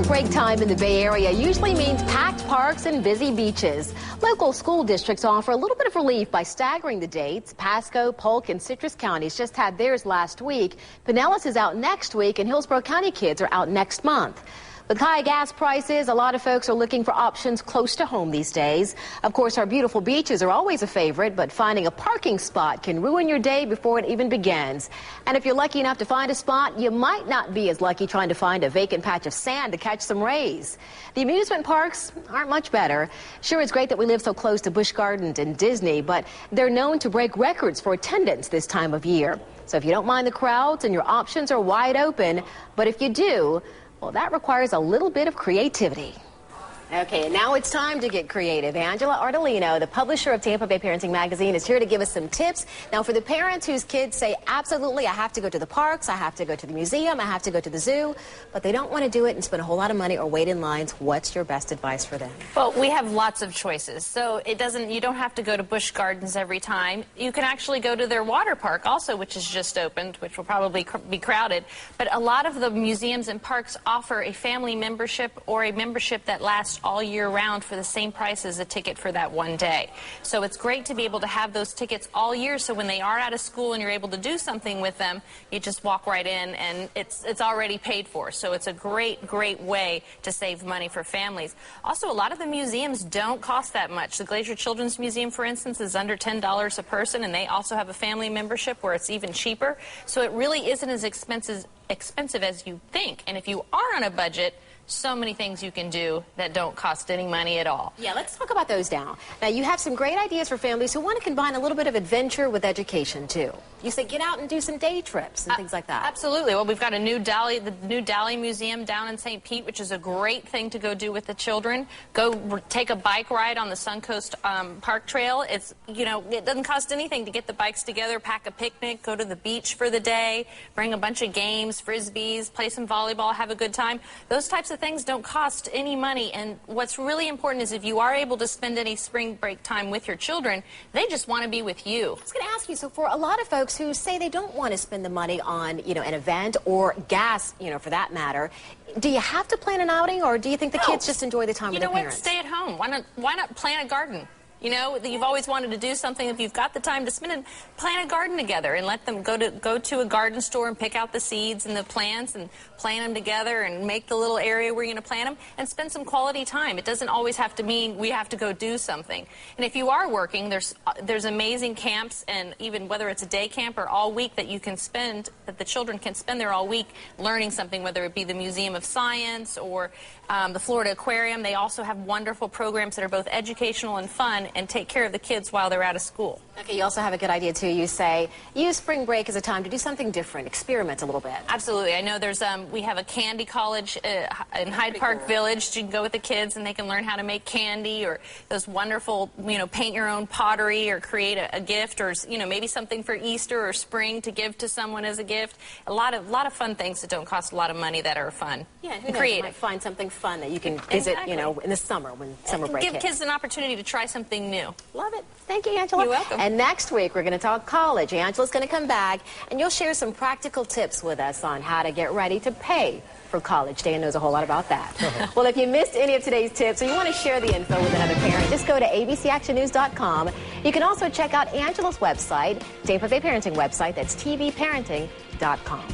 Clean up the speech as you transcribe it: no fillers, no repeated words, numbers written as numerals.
Spring break time in the Bay Area usually means packed parks and busy beaches. Local school districts offer a little bit of relief by staggering the dates. Pasco, Polk, and Citrus counties just had theirs last week. Pinellas is out next week, and Hillsborough County kids are out next month. With high gas prices, a lot of folks are looking for options close to home these days. Of course, our beautiful beaches are always a favorite, but finding a parking spot can ruin your day before it even begins. And if you're lucky enough to find a spot, you might not be as lucky trying to find a vacant patch of sand to catch some rays. The amusement parks aren't much better. Sure, it's great that we live so close to Busch Gardens and Disney, but they're known to break records for attendance this time of year. So if you don't mind the crowds and your options are wide open, but if you do, well, that requires a little bit of creativity. Okay, and now it's time to get creative. Angela Ardolino, the publisher of Tampa Bay Parenting Magazine, is here to give us some tips. Now, for the parents whose kids say, absolutely, I have to go to the parks, I have to go to the museum, I have to go to the zoo, but they don't want to do it and spend a whole lot of money or wait in lines, what's your best advice for them? Well, we have lots of choices. So you don't have to go to Busch Gardens every time. You can actually go to their water park also, which has just opened, which will probably be crowded. But a lot of the museums and parks offer a family membership or a membership that lasts all year round for the same price as a ticket for that one day. So it's great to be able to have those tickets all year, so when they are out of school and you're able to do something with them, you just walk right in and it's already paid for. So it's a great way to save money for families. Also, a lot of the museums don't cost that much. The Glacier Children's Museum, for instance, is under $10 a person, and they also have a family membership where it's even cheaper. So it really isn't as expensive as you think. And if you are on a budget, so many things you can do that don't cost any money at all. Yeah, let's talk about those now. Now, you have some great ideas for families who want to combine a little bit of adventure with education, too. You say get out and do some day trips and things like that. Absolutely. Well, we've got the new Dali Museum down in St. Pete, which is a great thing to go do with the children. Go take a bike ride on the Suncoast Park Trail. It's, it doesn't cost anything to get the bikes together, pack a picnic, go to the beach for the day, bring a bunch of games, frisbees, play some volleyball, have a good time. Those types of things don't cost any money, and what's really important is if you are able to spend any spring break time with your children, they just want to be with you. I was going to ask you, so for a lot of folks who say they don't want to spend the money on, an event or gas, for that matter, do you have to plan an outing, or do you think the kids just enjoy the time with their parents? Stay at home. Why not plant a garden? You've always wanted to do something. If you've got the time to spend it, plant a garden together and let them go to a garden store and pick out the seeds and the plants and plant them together and make the little area where you're going to plant them and spend some quality time. It doesn't always have to mean we have to go do something. And if you are working, there's amazing camps, and even whether it's a day camp or all week that the children can spend there all week learning something, whether it be the Museum of Science or the Florida Aquarium. They also have wonderful programs that are both educational and fun and take care of the kids while they're out of school. Okay, you also have a good idea, too. You say, use spring break as a time to do something different, experiment a little bit. Absolutely. I know we have a candy college in Hyde Park Village. You can go with the kids and they can learn how to make candy, or those wonderful, paint your own pottery, or create a gift, or, maybe something for Easter or spring to give to someone as a gift. A lot of fun things that don't cost a lot of money that are fun. Yeah, who knows, you might find something fun that you can visit, in the summer when summer break hits. Give kids an opportunity to try something new. Love it. Thank you, Angela. You're welcome. And next week, we're going to talk college. Angela's going to come back, and you'll share some practical tips with us on how to get ready to pay for college. Dan knows a whole lot about that. Well, if you missed any of today's tips or you want to share the info with another parent, just go to abcactionnews.com. You can also check out Angela's website, Tampa Bay Parenting website. That's tvparenting.com.